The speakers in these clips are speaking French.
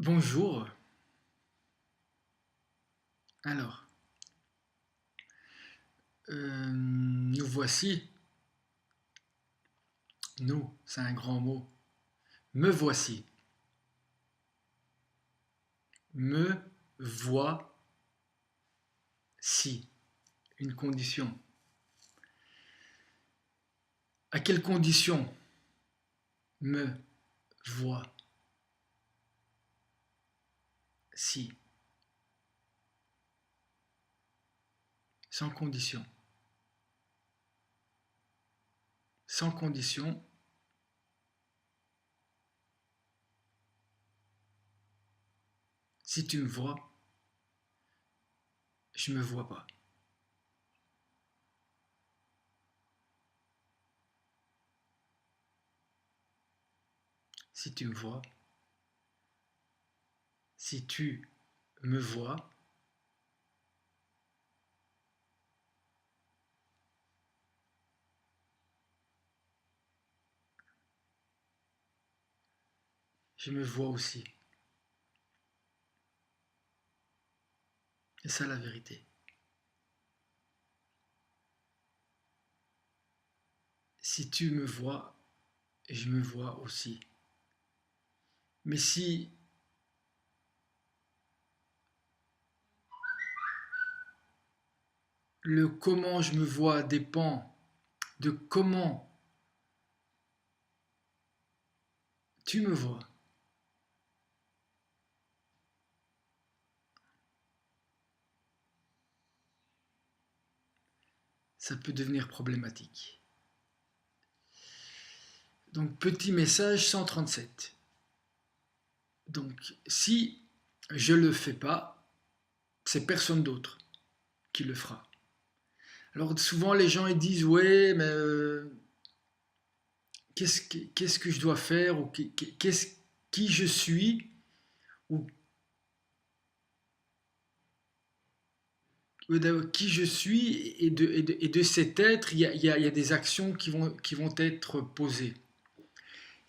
Bonjour. Alors, nous voici. Nous, c'est un grand mot. Me voici. Me voici. Une condition. À quelle condition me voici? Sans condition. Sans condition. Si tu me vois, je me vois pas. Si tu me vois, si tu me vois, je me vois aussi. C'est ça la vérité. Si tu me vois, je me vois aussi. Mais si le comment je me vois dépend de comment tu me vois, ça peut devenir problématique. Donc petit message 137. Donc si je ne le fais pas, c'est personne d'autre qui le fera. Alors souvent les gens ils disent ouais mais qu'est-ce que je dois faire ou qui je suis ou qui je suis et de cet être il y a des actions qui vont être posées.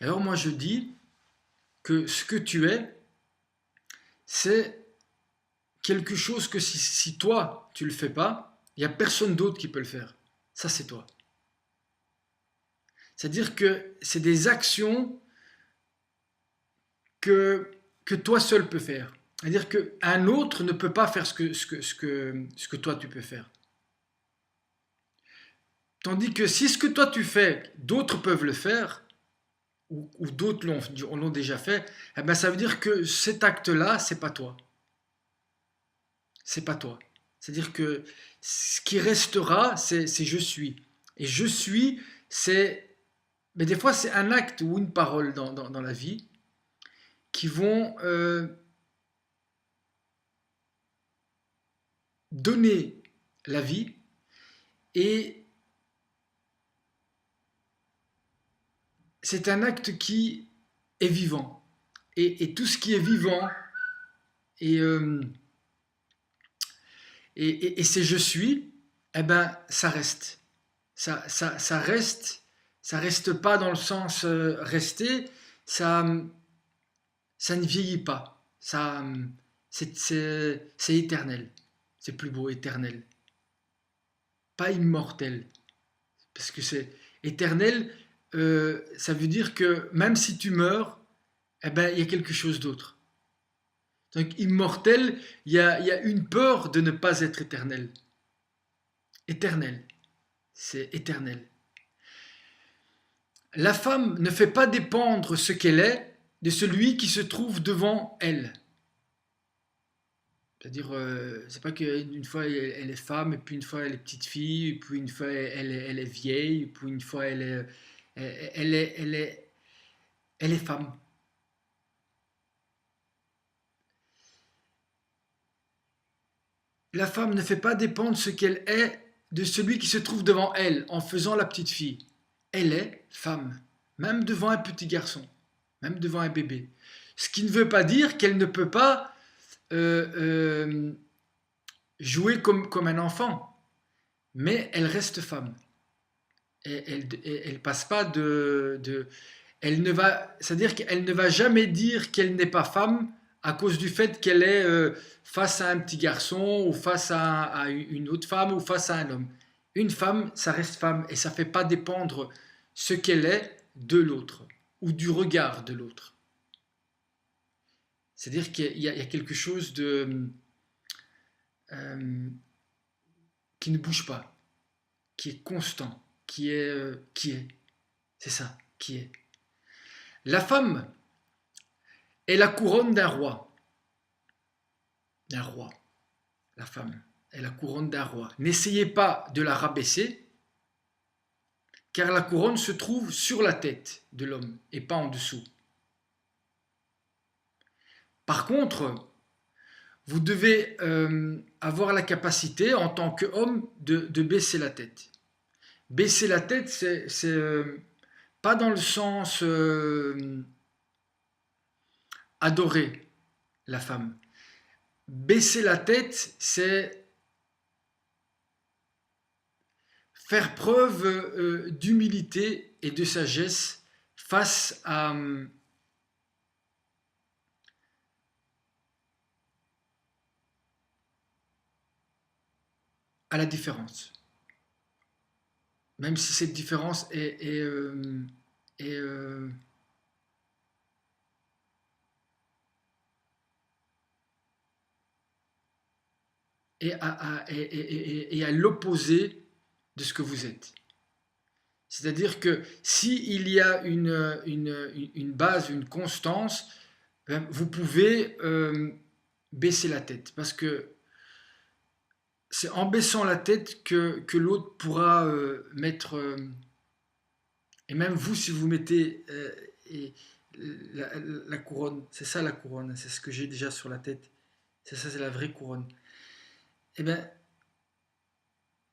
Et alors moi je dis que ce que tu es, c'est quelque chose que si toi tu le fais pas, il n'y a personne d'autre qui peut le faire. Ça c'est toi. C'est-à-dire que c'est des actions que, que toi seul peux faire. C'est-à-dire qu'un autre ne peut pas faire ce que toi tu peux faire. Tandis que si ce que toi tu fais, d'autres peuvent le faire, ou d'autres l'ont déjà fait, eh ben ça veut dire que cet acte-là, c'est pas toi. C'est pas toi. C'est-à-dire que ce qui restera, c'est je suis. Et je suis, c'est. Mais des fois, c'est un acte ou une parole dans la vie qui vont donner la vie et c'est un acte qui est vivant. Et tout ce qui est vivant et, et c'est je suis, eh ben ça reste. Ça reste pas dans le sens rester, ça, ça ne vieillit pas. C'est éternel. C'est plus beau, éternel. Pas immortel. Parce que c'est éternel, ça veut dire que même si tu meurs, eh ben, il y a quelque chose d'autre. Donc immortel, il y a une peur de ne pas être éternel. Éternel, c'est éternel. La femme ne fait pas dépendre ce qu'elle est de celui qui se trouve devant elle. C'est-à-dire, c'est pas qu'une fois elle est femme, et puis une fois elle est petite fille, et puis une fois elle est vieille, et puis une fois elle est femme. La femme ne fait pas dépendre ce qu'elle est de celui qui se trouve devant elle en faisant la petite fille. Elle est femme, même devant un petit garçon, même devant un bébé. Ce qui ne veut pas dire qu'elle ne peut pas euh, euh, jouer comme un enfant, mais elle reste femme. Elle passe pas elle ne va, c'est-à-dire qu'elle ne va jamais dire qu'elle n'est pas femme à cause du fait qu'elle est face à un petit garçon ou face à une autre femme ou face à un homme. Une femme, ça reste femme et ça ne fait pas dépendre ce qu'elle est de l'autre ou du regard de l'autre. C'est-à-dire qu'il y a quelque chose euh, qui ne bouge pas, qui est constant, qui est. C'est ça, qui est. La femme est la couronne d'un roi. D'un roi. La femme est la couronne d'un roi. N'essayez pas de la rabaisser, car la couronne se trouve sur la tête de l'homme et pas en dessous. Par contre, vous devez avoir la capacité, en tant qu'homme, de baisser la tête. Baisser la tête, c'est pas dans le sens adorer la femme. Baisser la tête, c'est faire preuve d'humilité et de sagesse face à la différence. Même si cette différence est, à l'opposé de ce que vous êtes. C'est-à-dire que s'il y a une base, une constance, vous pouvez baisser la tête. Parce que c'est en baissant la tête que l'autre pourra mettre... et même vous, si vous mettez la couronne, c'est ça la couronne, c'est ce que j'ai déjà sur la tête. C'est ça, c'est la vraie couronne. Eh bien,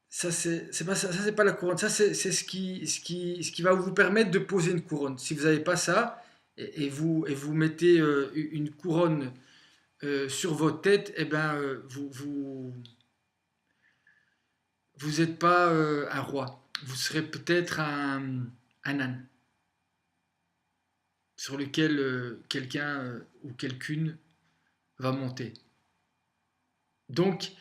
ça c'est pas la couronne, ça c'est ce qui va vous permettre de poser une couronne. Si vous n'avez pas ça et vous mettez une couronne sur votre tête, eh ben vous n'êtes pas un roi. Vous serez peut-être un âne sur lequel quelqu'un ou quelqu'une va monter. Donc,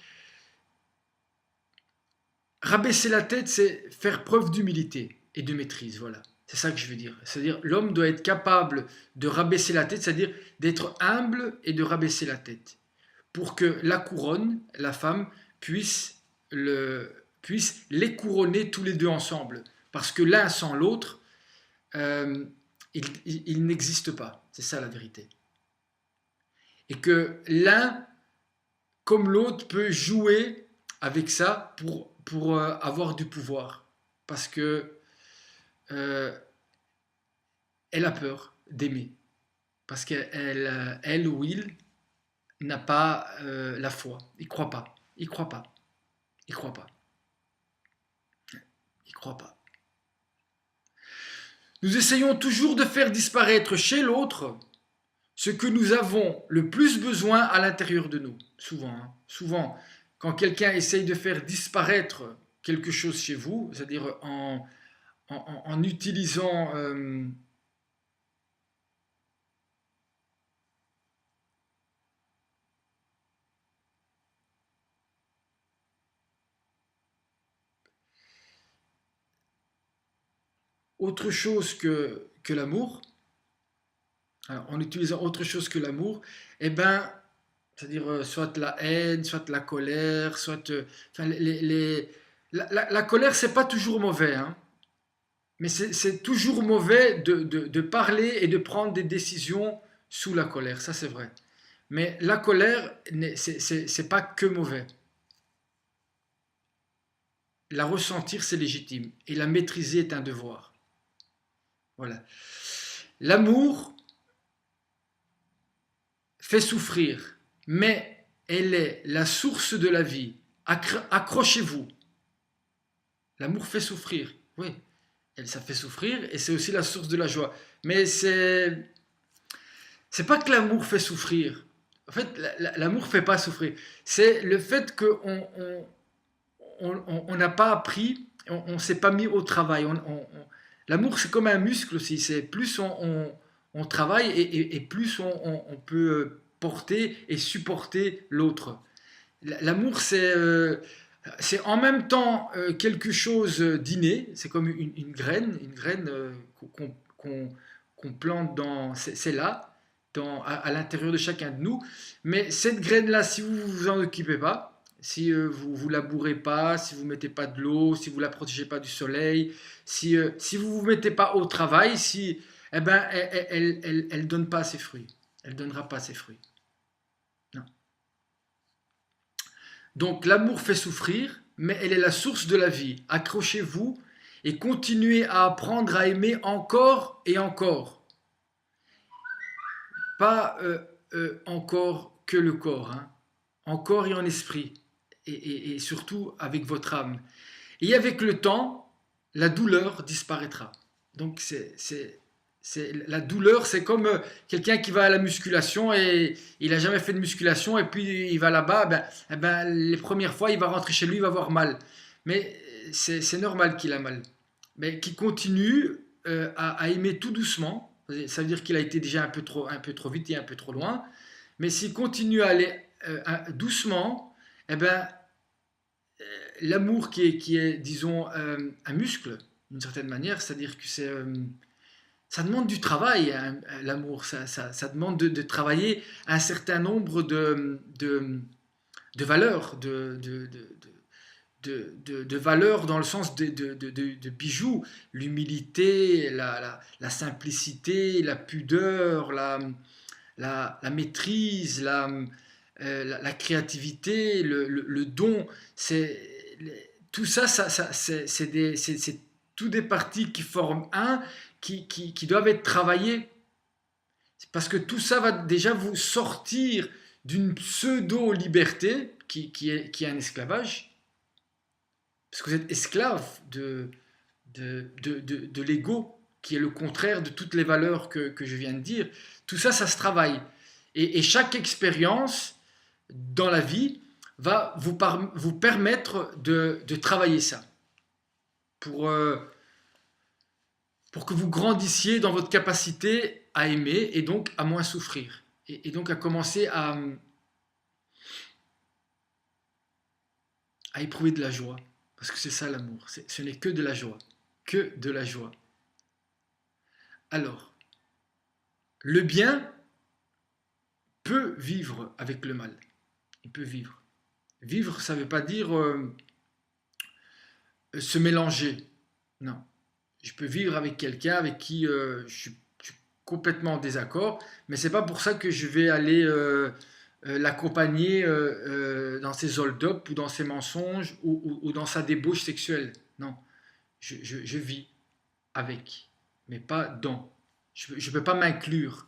rabaisser la tête, c'est faire preuve d'humilité et de maîtrise, voilà. C'est ça que je veux dire. C'est-à-dire, l'homme doit être capable de rabaisser la tête, c'est-à-dire d'être humble et de rabaisser la tête, pour que la couronne, la femme, puisse les couronner tous les deux ensemble. Parce que l'un sans l'autre, il n'existe pas. C'est ça la vérité. Et que l'un, comme l'autre, peut jouer avec ça pour avoir du pouvoir. Parce que elle a peur d'aimer. Parce elle ou il n'a pas la foi. Il ne croit pas. Il ne croit pas. Il ne croit pas. Il ne croit pas. Nous essayons toujours de faire disparaître chez l'autre ce que nous avons le plus besoin à l'intérieur de nous. Souvent, quand quelqu'un essaye de faire disparaître quelque chose chez vous, c'est-à-dire en utilisant autre chose que l'amour, en utilisant autre chose que l'amour, eh ben, c'est-à-dire soit la haine, soit la colère, soit... enfin, la colère, c'est pas toujours mauvais, hein, mais c'est toujours mauvais de parler et de prendre des décisions sous la colère, ça c'est vrai. Mais la colère, c'est pas que mauvais. La ressentir, c'est légitime. Et la maîtriser est un devoir. Voilà. L'amour fait souffrir, mais elle est la source de la vie. Accrochez-vous. L'amour fait souffrir, oui. Ça fait souffrir et c'est aussi la source de la joie. Mais c'est pas que l'amour fait souffrir. En fait, l'amour fait pas souffrir. C'est le fait qu'on on n'a pas appris, on s'est pas mis au travail. L'amour, c'est comme un muscle aussi. C'est plus on travaille et plus on peut porter et supporter l'autre. L'amour, c'est en même temps quelque chose d'inné, c'est comme une graine qu'on qu'on plante dans, c'est là, à l'intérieur de chacun de nous. Mais cette graine-là, si vous vous en occupez pas, si vous vous labourez pas, si vous mettez pas de l'eau, si vous la protégez pas du soleil, si vous vous mettez pas au travail, si, eh ben, elle donne pas ses fruits. Elle donnera pas ses fruits. Non. Donc l'amour fait souffrir, mais elle est la source de la vie. Accrochez-vous et continuez à apprendre à aimer encore et encore. Pas encore que le corps, hein. Encore et en esprit, et surtout avec votre âme. Et avec le temps, la douleur disparaîtra. Donc la douleur, c'est comme quelqu'un qui va à la musculation et il n'a jamais fait de musculation et puis il va là-bas, les premières fois il va rentrer chez lui, il va avoir mal. Mais c'est normal qu'il a mal. Mais qu'il continue à aimer tout doucement, ça veut dire qu'il a été déjà un peu trop vite et un peu trop loin. Mais s'il continue à aller doucement, eh ben, l'amour qui est disons, un muscle, d'une certaine manière, c'est-à-dire que ça demande du travail, hein, l'amour, ça demande de travailler un certain nombre de valeurs, de valeurs dans le sens de bijoux, l'humilité, la simplicité, la pudeur, la maîtrise, la créativité, le don, tout ça, c'est tout des parties qui forment un, qui doivent être travaillées. Parce que tout ça va déjà vous sortir d'une pseudo-liberté qui est un esclavage. Parce que vous êtes esclave de l'ego, qui est le contraire de toutes les valeurs que je viens de dire. Tout ça, ça se travaille. Et chaque expérience dans la vie va vous permettre de travailler ça. Pour que vous grandissiez dans votre capacité à aimer et donc à moins souffrir. Et donc à commencer à éprouver de la joie. Parce que c'est ça l'amour. Ce n'est que de la joie. Que de la joie. Alors, le bien peut vivre avec le mal. Il peut vivre. Vivre, ça ne veut pas dire se mélanger. Non. Je peux vivre avec quelqu'un avec qui je suis complètement en désaccord, mais c'est pas pour ça que je vais aller l'accompagner dans ses hold-up ou dans ses mensonges ou dans sa débauche sexuelle. Non. Je vis avec, mais pas dans. Je ne peux pas m'inclure.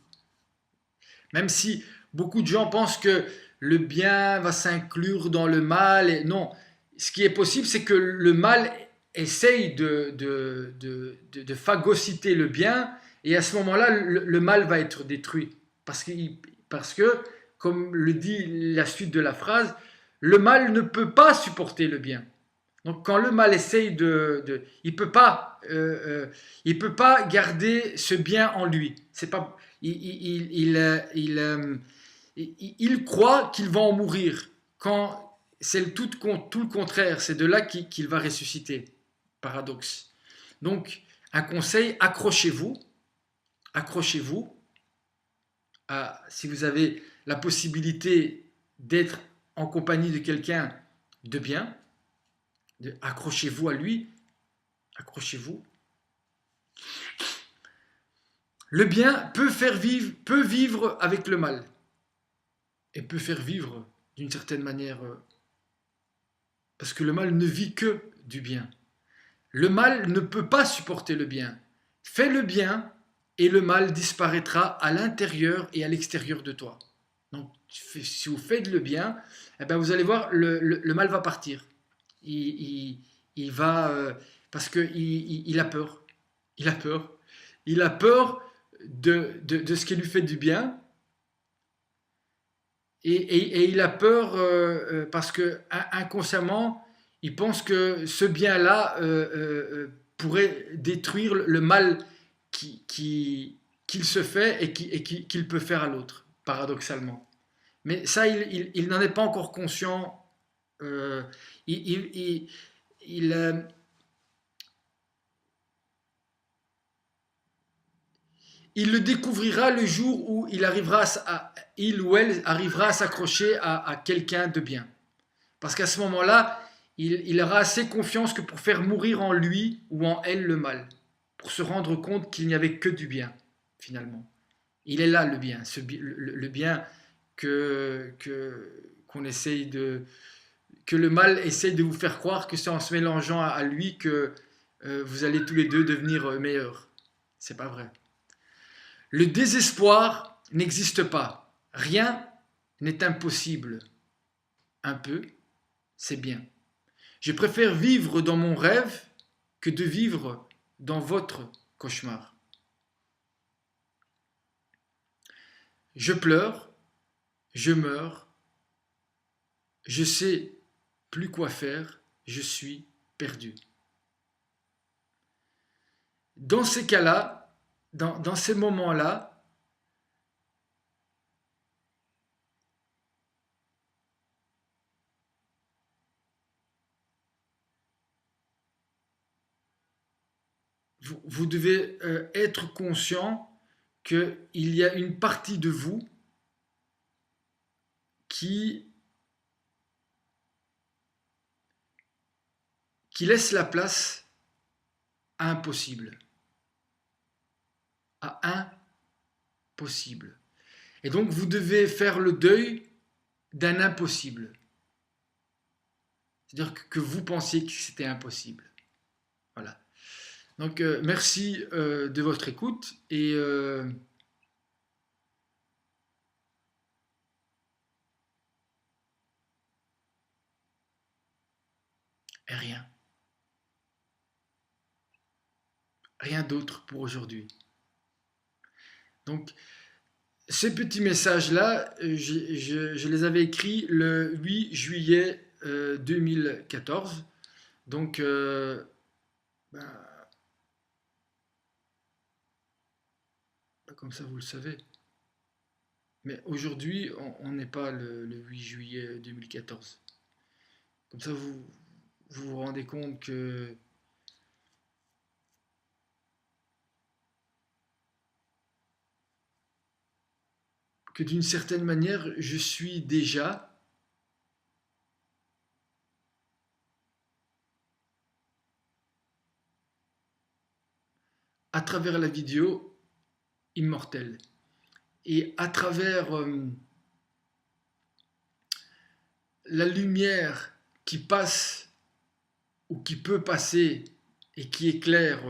Même si beaucoup de gens pensent que le bien va s'inclure dans le mal. Et non, ce qui est possible, c'est que le mal essaye de phagocyter le bien, et à ce moment-là, le mal va être détruit. Parce que, comme le dit la suite de la phrase, le mal ne peut pas supporter le bien. Donc quand le mal essaye il peut pas garder ce bien en lui. C'est pas, il croit qu'il va en mourir. Quand c'est tout le contraire, c'est de là qu'il va ressusciter. Paradoxe. Donc un conseil, accrochez-vous. Si vous avez la possibilité d'être en compagnie de quelqu'un de bien, accrochez-vous à lui, accrochez-vous. Le bien peut vivre avec le mal et peut faire vivre d'une certaine manière, parce que le mal ne vit que du bien. Le mal ne peut pas supporter le bien. Fais le bien et le mal disparaîtra à l'intérieur et à l'extérieur de toi. Donc, si vous faites le bien, eh bien, vous allez voir, le mal va partir. Il va, parce qu'il a peur. Il a peur. Il a peur de ce qui lui fait du bien. Et il a peur parce que inconsciemment, il pense que ce bien-là pourrait détruire le mal qu'il se fait et qu'il peut faire à l'autre, paradoxalement. Mais ça, il n'en est pas encore conscient. Euh, il, il, il, il, euh, il le découvrira le jour où il ou elle arrivera à s'accrocher à quelqu'un de bien. Parce qu'à ce moment-là, il aura assez confiance que pour faire mourir en lui ou en elle le mal, pour se rendre compte qu'il n'y avait que du bien, finalement. Il est là le bien, le bien qu'on essaye que le mal essaye de vous faire croire que c'est en se mélangeant à lui que vous allez tous les deux devenir meilleurs. C'est pas vrai. Le désespoir n'existe pas. Rien n'est impossible. Un peu, c'est bien. Je préfère vivre dans mon rêve que de vivre dans votre cauchemar. Je pleure, je meurs, je sais plus quoi faire, je suis perdu. Dans ces cas-là, dans ces moments-là, vous devez être conscient qu'il y a une partie de vous qui, qui laisse la place à impossible. À impossible. Et donc vous devez faire le deuil d'un impossible. C'est-à-dire que vous pensiez que c'était impossible. Voilà. Donc merci de votre écoute et rien. Rien d'autre pour aujourd'hui. Donc ces petits messages-là, je les avais écrits le 8 juillet 2014. Donc, ben, comme ça, vous le savez. Mais aujourd'hui, on n'est pas le 8 juillet 2014. Comme ça, vous vous rendez compte que d'une certaine manière, je suis déjà à travers la vidéo immortel. Et à travers la lumière qui passe ou qui peut passer et qui éclaire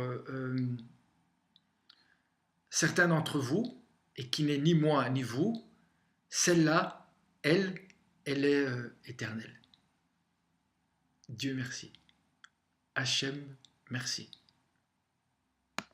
certains d'entre vous et qui n'est ni moi ni vous, celle-là, elle est éternelle. Dieu merci. Hachem merci.